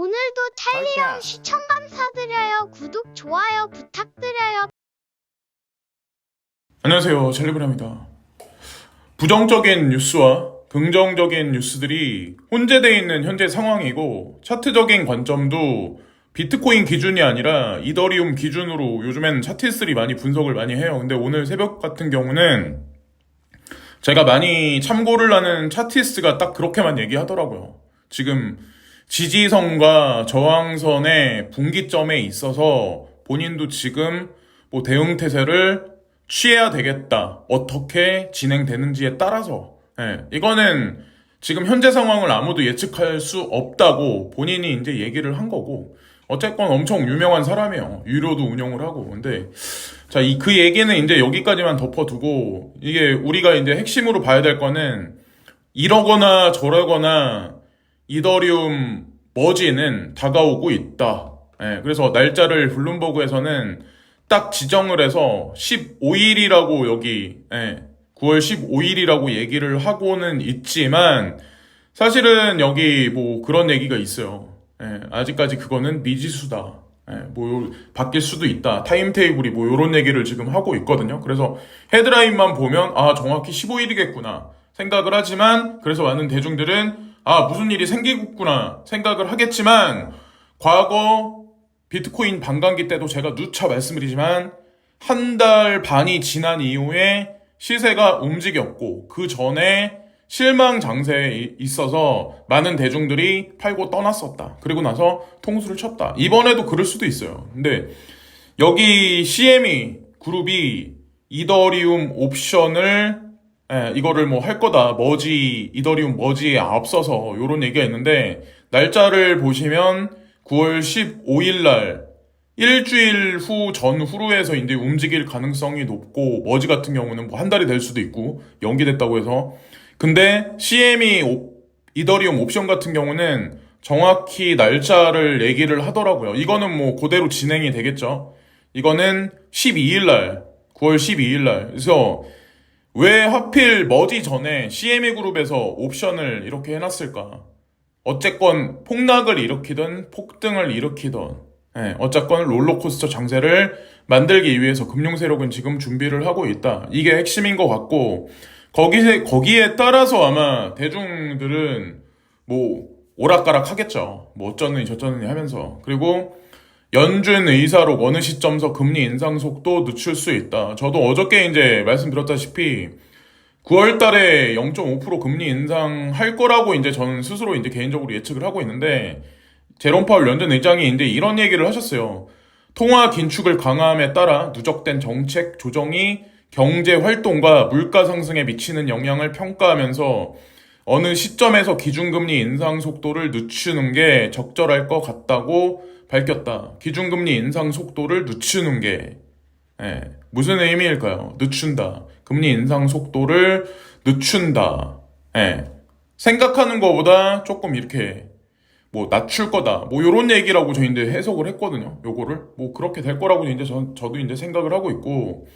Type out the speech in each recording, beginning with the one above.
오늘도 찰리형 시청 감사드려요. 구독, 좋아요 부탁드려요. 안녕하세요, 찰리브라입니다. 부정적인 뉴스와 긍정적인 뉴스들이 혼재되어 있는 현재 상황이고, 차트적인 관점도 비트코인 기준이 아니라 이더리움 기준으로 요즘엔 차트들이 많이 분석을 많이 해요. 근데 오늘 새벽 같은 경우는 제가 많이 참고를 하는 차티스트가 딱 그렇게만 얘기하더라고요. 지금 지지선과 저항선의 분기점에 있어서 본인도 지금 뭐 대응태세를 취해야 되겠다. 어떻게 진행되는지에 따라서. 이거는 지금 현재 상황을 아무도 예측할 수 없다고 본인이 이제 얘기를 한 거고, 어쨌건 엄청 유명한 사람이에요. 유료도 운영을 하고. 근데 자, 그 얘기는 이제 여기까지만 덮어두고, 이게 우리가 이제 핵심으로 봐야 될 거는 이러거나 저러거나 이더리움 머지는 다가오고 있다. 그래서 날짜를 블룸버그에서는 딱 지정을 해서 15일이라고 여기 9월 15일이라고 얘기를 하고는 있지만, 사실은 여기 뭐 그런 얘기가 있어요. 아직까지 그거는 미지수다. 뭐 바뀔 수도 있다. 타임테이블이 뭐 요런 얘기를 지금 하고 있거든요. 그래서 헤드라인만 보면 정확히 15일이겠구나 생각을 하지만, 그래서 많은 대중들은 무슨 일이 생기겠구나 생각을 하겠지만, 과거 비트코인 반감기 때도 제가 누차 말씀드리지만 한 달 반이 지난 이후에 시세가 움직였고, 그 전에 실망 장세에 있어서 많은 대중들이 팔고 떠났었다. 그리고 나서 통수를 쳤다. 이번에도 그럴 수도 있어요. 근데 여기 CME 그룹이 이더리움 옵션을 이거를 뭐 할 거다. 이더리움 머지에 앞서서 요런 얘기가 있는데, 날짜를 보시면 9월 15일 날 일주일 후 전후로 해서 이제 움직일 가능성이 높고, 머지 같은 경우는 뭐 한 달이 될 수도 있고 연기됐다고 해서. 근데 CME 이더리움 옵션 같은 경우는 정확히 날짜를 얘기를 하더라고요. 이거는 뭐 그대로 진행이 되겠죠. 이거는 12일 날, 9월 12일 날. 그래서 왜 하필 머지 전에 CME 그룹에서 옵션을 이렇게 해놨을까? 어쨌건 폭락을 일으키든 폭등을 일으키든 어쨌건 롤러코스터 장세를 만들기 위해서 금융 세력은 지금 준비를 하고 있다. 이게 핵심인 것 같고, 거기에 따라서 아마 대중들은 뭐 오락가락 하겠죠. 뭐 어쩌느니 저쩌느니 하면서. 그리고 연준 의사로 어느 시점서 금리 인상 속도 늦출 수 있다. 저도 어저께 이제 말씀드렸다시피 9월 달에 0.5% 금리 인상할 거라고 이제 저는 스스로 이제 개인적으로 예측을 하고 있는데, 제롬 파월 연준 의장이 이제 이런 얘기를 하셨어요. 통화 긴축을 강화함에 따라 누적된 정책 조정이 경제 활동과 물가 상승에 미치는 영향을 평가하면서 어느 시점에서 기준금리 인상 속도를 늦추는 게 적절할 것 같다고 밝혔다. 기준금리 인상 속도를 늦추는 게 무슨 의미일까요? 늦춘다. 금리 인상 속도를 늦춘다. 생각하는 것보다 조금 이렇게 뭐 낮출 거다. 뭐 요런 얘기라고 저 이제 해석을 했거든요. 요거를 뭐 그렇게 될 거라고 이제 저도 이제 생각을 하고 있고,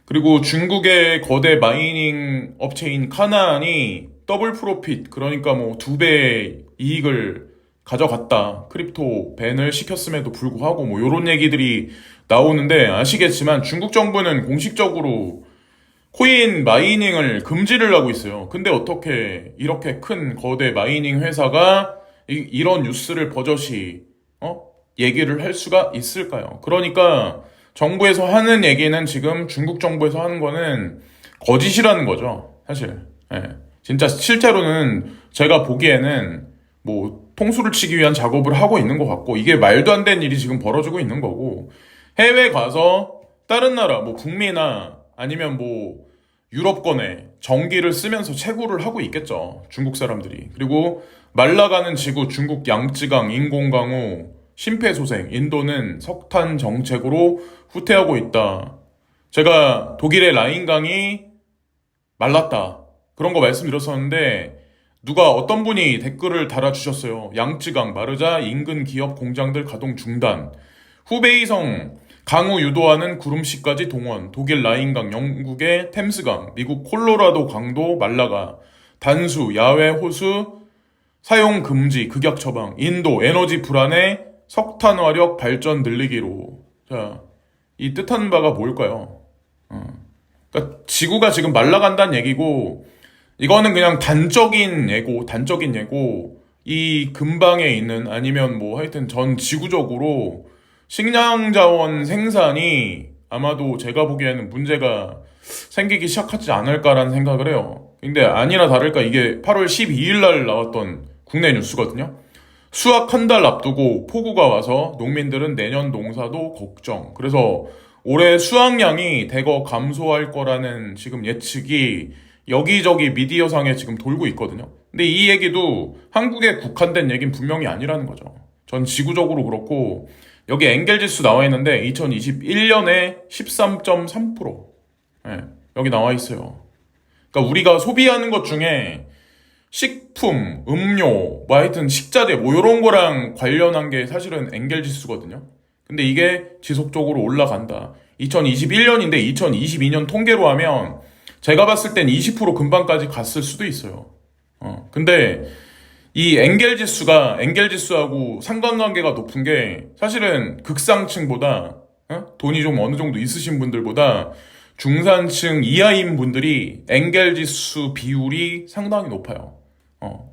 그리고 중국의 거대 마이닝 업체인 카나안이 더블 프로핏, 그러니까 뭐 2배 이익을 가져갔다. 크립토 밴을 시켰음에도 불구하고 뭐 요런 얘기들이 나오는데, 아시겠지만 중국 정부는 공식적으로 코인 마이닝을 금지를 하고 있어요. 근데 어떻게 이렇게 큰 거대 마이닝 회사가 이런 뉴스를 버젓이 얘기를 할 수가 있을까요? 그러니까 정부에서 하는 얘기는, 지금 중국 정부에서 하는 거는 거짓이라는 거죠, 사실. 진짜 실제로는 제가 보기에는 뭐 통수를 치기 위한 작업을 하고 있는 것 같고, 이게 말도 안 되는 일이 지금 벌어지고 있는 거고, 해외 가서 다른 나라 뭐 북미나 아니면 뭐 유럽권에 전기를 쓰면서 채굴을 하고 있겠죠, 중국 사람들이. 그리고 말라가는 지구 중국 양쯔강 인공강우 심폐소생, 인도는 석탄 정책으로 후퇴하고 있다. 제가 독일의 라인강이 말랐다, 그런 거 말씀드렸었는데, 누가 어떤 분이 댓글을 달아주셨어요. 양쯔강 마르자 인근 기업 공장들 가동 중단, 후베이성 강우 유도하는 구름씨까지 동원, 독일 라인강, 영국의 템스강, 미국 콜로라도 강도 말라가, 단수, 야외 호수 사용 금지, 극약 처방, 인도, 에너지 불안해, 석탄 화력 발전 늘리기로. 자, 이 뜻하는 바가 뭘까요? 그러니까 지구가 지금 말라간다는 얘기고, 이거는 그냥 단적인 예고, 이 근방에 있는, 아니면 뭐 하여튼 전 지구적으로 식량 자원 생산이 아마도 제가 보기에는 문제가 생기기 시작하지 않을까라는 생각을 해요. 근데 아니나 다를까 이게 8월 12일 날 나왔던 국내 뉴스거든요. 수확 한 달 앞두고 폭우가 와서 농민들은 내년 농사도 걱정. 그래서 올해 수확량이 대거 감소할 거라는 지금 예측이 여기저기 미디어상에 지금 돌고 있거든요. 근데 이 얘기도 한국에 국한된 얘기는 분명히 아니라는 거죠. 전 지구적으로 그렇고, 여기 엔겔지수 나와 있는데 2021년에 13.3%. 네, 여기 나와 있어요. 그러니까 우리가 소비하는 것 중에 식품, 음료, 뭐 하여튼 식자재 뭐 이런 거랑 관련한 게 사실은 엔겔지수거든요. 근데 이게 지속적으로 올라간다. 2021년인데 2022년 통계로 하면 제가 봤을 땐 20% 근방까지 갔을 수도 있어요. 근데 이 엔겔지수하고 상관관계가 높은 게 사실은 극상층보다 돈이 좀 어느 정도 있으신 분들보다 중산층 이하인 분들이 엔겔지수 비율이 상당히 높아요.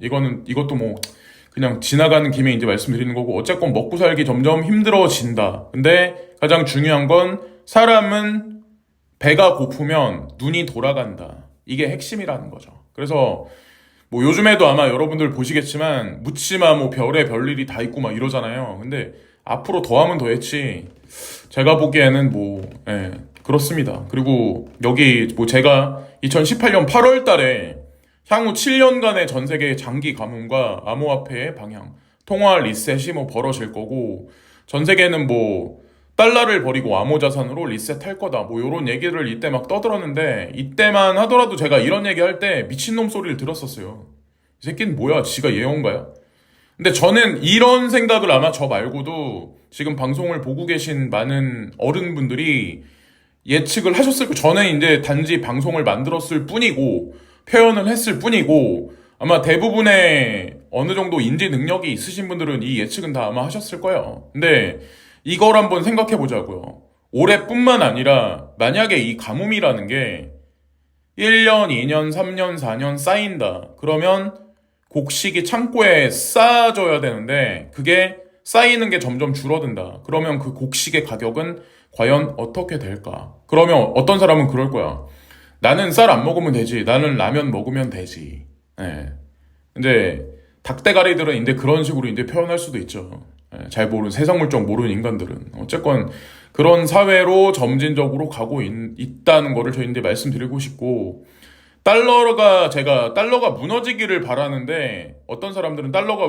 이것도 뭐 그냥 지나가는 김에 이제 말씀드리는 거고, 어쨌건 먹고 살기 점점 힘들어진다. 근데 가장 중요한 건 사람은 배가 고프면 눈이 돌아간다. 이게 핵심이라는 거죠. 그래서 뭐 요즘에도 아마 여러분들 보시겠지만 묻지마 뭐 별에 별일이 다 있고 막 이러잖아요. 근데 앞으로 더하면 더했지 제가 보기에는 뭐 그렇습니다. 그리고 여기 뭐 제가 2018년 8월 달에 향후 7년간의 전 세계 장기 가뭄과 암호화폐의 방향, 통화 리셋이 뭐 벌어질 거고, 전 세계는 뭐 달러를 버리고 암호 자산으로 리셋할 거다. 뭐 요런 얘기를 이때 막 떠들었는데, 이때만 하더라도 제가 이런 얘기 할 때 미친놈 소리를 들었었어요. 이 새끼는 뭐야? 지가 예언가야? 근데 저는 이런 생각을 아마 저 말고도 지금 방송을 보고 계신 많은 어른분들이 예측을 하셨을 거예요. 저는 이제 단지 방송을 만들었을 뿐이고, 표현을 했을 뿐이고, 아마 대부분의 어느 정도 인지 능력이 있으신 분들은 이 예측은 다 아마 하셨을 거예요. 근데 이걸 한번 생각해 보자고요. 올해뿐만 아니라 만약에 이 가뭄이라는 게 1년, 2년, 3년, 4년 쌓인다. 그러면 곡식이 창고에 쌓아져야 되는데 그게 쌓이는 게 점점 줄어든다. 그러면 그 곡식의 가격은 과연 어떻게 될까? 그러면 어떤 사람은 그럴 거야. 나는 쌀 안 먹으면 되지. 나는 라면 먹으면 되지. 근데 닭대가리들은 이제 그런 식으로 이제 표현할 수도 있죠. 잘 모르는 세상 물정 모르는 인간들은 어쨌건 그런 사회로 점진적으로 가고 있다는 거를 저희 이제 말씀드리고 싶고, 달러가 무너지기를 바라는데 어떤 사람들은 달러가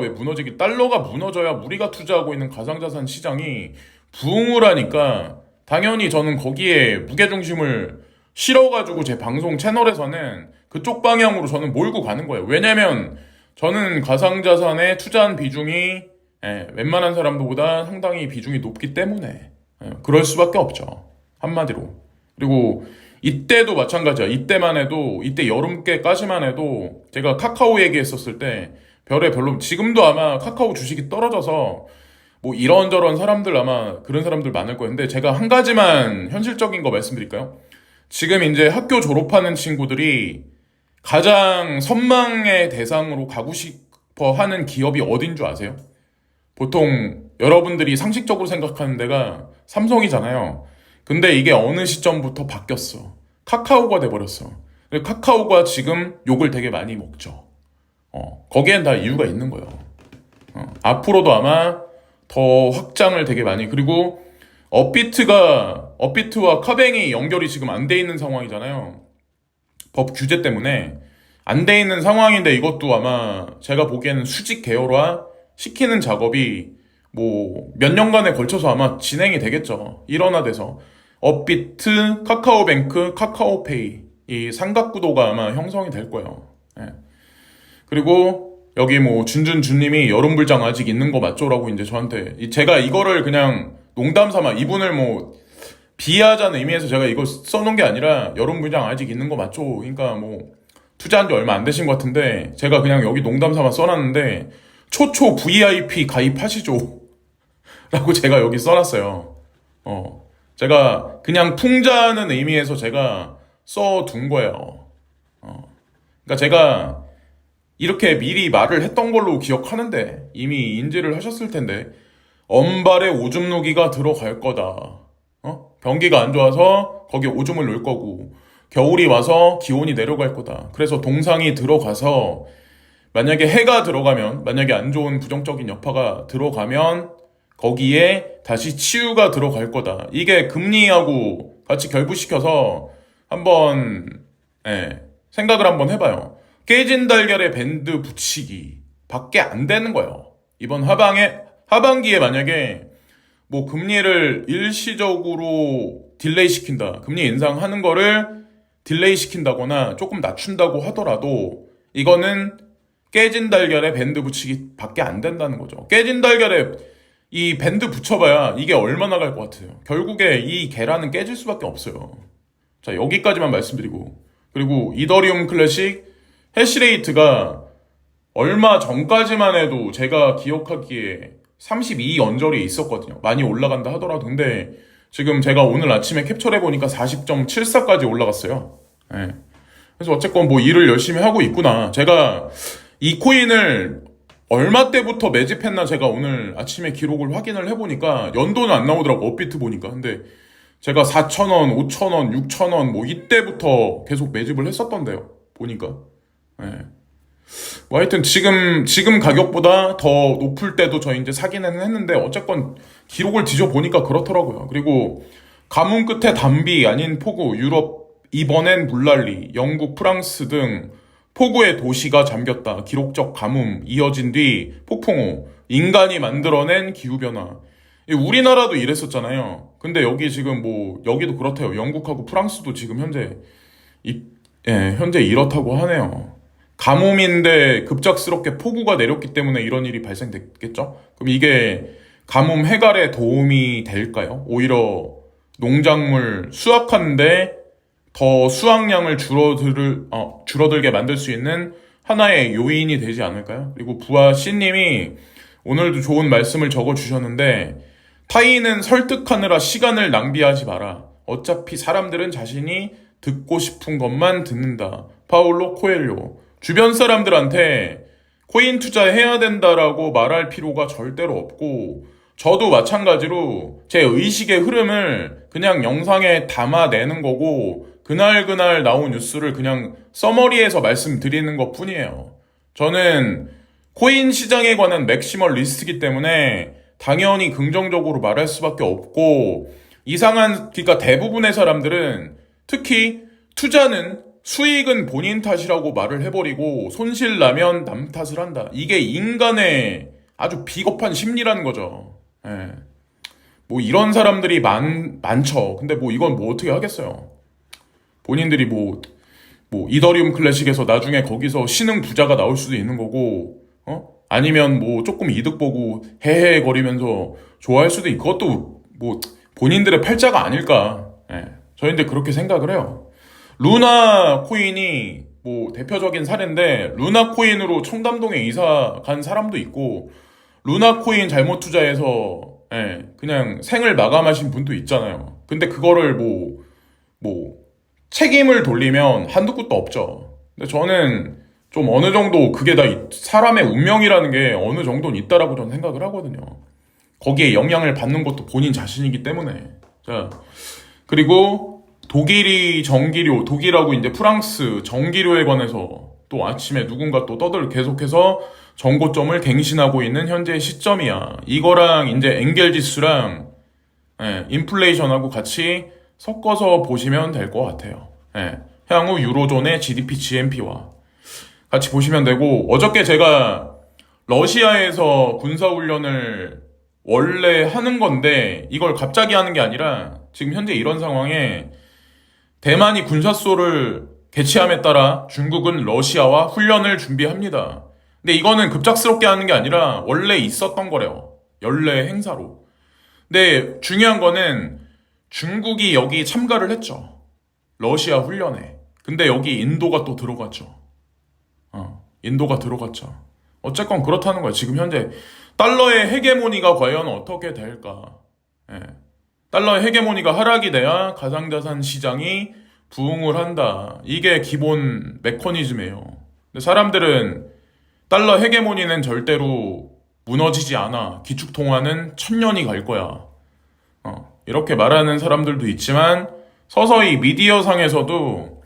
무너져야 우리가 투자하고 있는 가상자산 시장이 부흥을 하니까 당연히 저는 거기에 무게중심을 실어가지고 제 방송 채널에서는 그쪽 방향으로 저는 몰고 가는 거예요. 왜냐면 저는 가상자산에 투자한 비중이 웬만한 사람들보다 상당히 비중이 높기 때문에 그럴 수밖에 없죠. 한마디로. 그리고 이때도 마찬가지야. 이때 여름께까지만 해도 제가 카카오 얘기했었을 때 지금도 아마 카카오 주식이 떨어져서 뭐 이런저런 사람들 아마 그런 사람들 많을 거예요. 근데 제가 한 가지만 현실적인 거 말씀드릴까요? 지금 이제 학교 졸업하는 친구들이 가장 선망의 대상으로 가고 싶어 하는 기업이 어딘 줄 아세요? 보통 여러분들이 상식적으로 생각하는 데가 삼성이잖아요. 근데 이게 어느 시점부터 바뀌었어. 카카오가 돼버렸어. 카카오가 지금 욕을 되게 많이 먹죠. 거기엔 다 이유가 있는 거예요. 앞으로도 아마 더 확장을 되게 많이, 그리고 업비트와 카뱅이 연결이 지금 안 돼 있는 상황이잖아요. 법 규제 때문에 안 돼 있는 상황인데 이것도 아마 제가 보기에는 수직 계열화 시키는 작업이 뭐 몇 년간에 걸쳐서 아마 진행이 되겠죠. 일원화돼서 업비트, 카카오뱅크, 카카오페이 이 삼각구도가 아마 형성이 될 거예요. 그리고 여기 뭐 준님이 여름불장 아직 있는 거 맞죠라고 이제 저한테, 제가 이거를 그냥 농담 삼아 이분을 뭐 비하자는 의미에서 제가 이거 써놓은 게 아니라 여름불장 아직 있는 거 맞죠? 그러니까 뭐 투자한 지 얼마 안 되신 것 같은데 제가 그냥 여기 농담 삼아 써놨는데 초초 VIP 가입하시죠 라고 제가 여기 써놨어요. 제가 그냥 풍자하는 의미에서 제가 써둔 거예요. 그러니까 제가 이렇게 미리 말을 했던 걸로 기억하는데 이미 인지를 하셨을 텐데 언발에 오줌 누기가 들어갈 거다. 경기가 안 좋아서 거기에 오줌을 넣을 거고 겨울이 와서 기온이 내려갈 거다. 그래서 동상이 들어가서 만약에 해가 들어가면 만약에 안 좋은 부정적인 여파가 들어가면 거기에 다시 치유가 들어갈 거다. 이게 금리하고 같이 결부시켜서 한번 생각을 한번 해봐요. 깨진 달걀에 밴드 붙이기 밖에 안 되는 거예요. 이번 하반기에 만약에 뭐 금리를 일시적으로 딜레이 시킨다. 금리 인상하는 거를 딜레이 시킨다거나 조금 낮춘다고 하더라도 이거는 깨진 달걀에 밴드 붙이기 밖에 안 된다는 거죠. 깨진 달걀에 이 밴드 붙여봐야 이게 얼마나 갈 것 같아요. 결국에 이 계란은 깨질 수밖에 없어요. 자, 여기까지만 말씀드리고 그리고 이더리움 클래식 해시레이트가 얼마 전까지만 해도 제가 기억하기에 32 언저리에 있었거든요. 많이 올라간다 하더라도. 근데 지금 제가 오늘 아침에 캡처해보니까 40.74까지 올라갔어요. 그래서 어쨌건 뭐 일을 열심히 하고 있구나. 제가 이 코인을 얼마 때부터 매집했나 제가 오늘 아침에 기록을 확인을 해보니까 연도는 안 나오더라고. 업비트 보니까. 근데 제가 4,000원, 5,000원, 6,000원 뭐 이때부터 계속 매집을 했었던데요. 보니까. 뭐 하여튼 지금 가격보다 더 높을 때도 저 이제 사기는 했는데 어쨌건 기록을 뒤져보니까 그렇더라고요. 그리고 가뭄 끝에 단비 아닌 폭우, 유럽 이번엔 물난리, 영국, 프랑스 등 폭우의 도시가 잠겼다. 기록적 가뭄 이어진 뒤 폭풍우, 인간이 만들어낸 기후변화. 우리나라도 이랬었잖아요. 근데 여기 지금 뭐 여기도 그렇대요. 영국하고 프랑스도 지금 현재 이렇다고 하네요. 가뭄인데 급작스럽게 폭우가 내렸기 때문에 이런 일이 발생됐겠죠? 그럼 이게 가뭄 해갈에 도움이 될까요? 오히려 농작물 수확하는데 더 수확량을 줄어들게 만들 수 있는 하나의 요인이 되지 않을까요? 그리고 부하 C님이 오늘도 좋은 말씀을 적어주셨는데 타인은 설득하느라 시간을 낭비하지 마라. 어차피 사람들은 자신이 듣고 싶은 것만 듣는다. 파울로 코엘료. 주변 사람들한테 코인 투자해야 된다라고 말할 필요가 절대로 없고 저도 마찬가지로 제 의식의 흐름을 그냥 영상에 담아내는 거고 그날 나온 뉴스를 그냥 서머리에서 말씀드리는 것 뿐이에요. 저는 코인 시장에 관한 맥시멀리스트이기 때문에 당연히 긍정적으로 말할 수밖에 없고 그러니까 대부분의 사람들은 특히 투자는 수익은 본인 탓이라고 말을 해버리고 손실 나면 남 탓을 한다. 이게 인간의 아주 비겁한 심리라는 거죠. 뭐 이런 사람들이 많죠. 근데 뭐 이건 뭐 어떻게 하겠어요. 본인들이 뭐 이더리움 클래식에서 나중에 거기서 신흥 부자가 나올 수도 있는 거고, 아니면 뭐 조금 이득 보고 헤헤 거리면서 좋아할 수도 있고, 그것도 뭐 본인들의 팔자가 아닐까. 저희인데 그렇게 생각을 해요. 루나 코인이 뭐 대표적인 사례인데 루나 코인으로 청담동에 이사 간 사람도 있고 루나 코인 잘못 투자해서 그냥 생을 마감하신 분도 있잖아요. 근데 그거를 뭐 책임을 돌리면 한두 끝도 없죠. 근데 저는 좀 어느 정도 그게 다 사람의 운명이라는 게 어느 정도는 있다라고 저는 생각을 하거든요. 거기에 영향을 받는 것도 본인 자신이기 때문에. 자, 그리고 독일하고 이제 프랑스 전기료에 관해서 또 아침에 누군가 또 계속해서 정고점을 갱신하고 있는 현재 시점이야. 이거랑 이제 엔겔 지수랑 인플레이션하고 같이 섞어서 보시면 될 것 같아요. 향후 유로존의 GDP GNP와 같이 보시면 되고 어저께 제가 러시아에서 군사훈련을 원래 하는 건데 이걸 갑자기 하는 게 아니라 지금 현재 이런 상황에 대만이 군사소를 개최함에 따라 중국은 러시아와 훈련을 준비합니다. 근데 이거는 급작스럽게 하는 게 아니라 원래 있었던 거래요. 연례 행사로. 근데 중요한 거는 중국이 여기 참가를 했죠. 러시아 훈련에. 근데 여기 인도가 또 들어갔죠. 인도가 들어갔자. 어쨌건 그렇다는 거야. 지금 현재 달러의 헤게모니가 과연 어떻게 될까? 예. 달러의 헤게모니가 하락이 돼야 가상자산 시장이 부흥을 한다. 이게 기본 메커니즘이에요. 근데 사람들은 달러 헤게모니는 절대로 무너지지 않아. 기축통화는 1000년이 갈 거야. 이렇게 말하는 사람들도 있지만 서서히 미디어 상에서도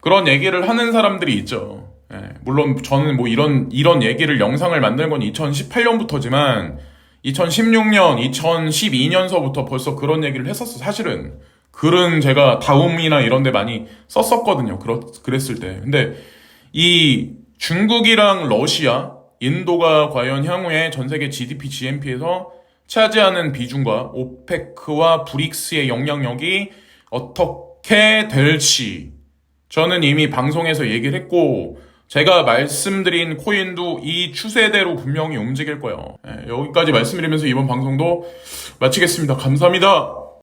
그런 얘기를 하는 사람들이 있죠. 예, 물론 저는 뭐 이런 얘기를 영상을 만든 건 2018년부터지만 2016년, 2012년서부터 벌써 그런 얘기를 했었어. 사실은 글은 제가 다음이나 이런 데 많이 썼었거든요. 그랬을 때. 근데 이 중국이랑 러시아, 인도가 과연 향후에 전 세계 GDP, GNP에서 차지하는 비중과 오페크와 브릭스의 영향력이 어떻게 될지 저는 이미 방송에서 얘기를 했고 제가 말씀드린 코인도 이 추세대로 분명히 움직일 거예요. 여기까지 말씀드리면서 이번 방송도 마치겠습니다. 감사합니다.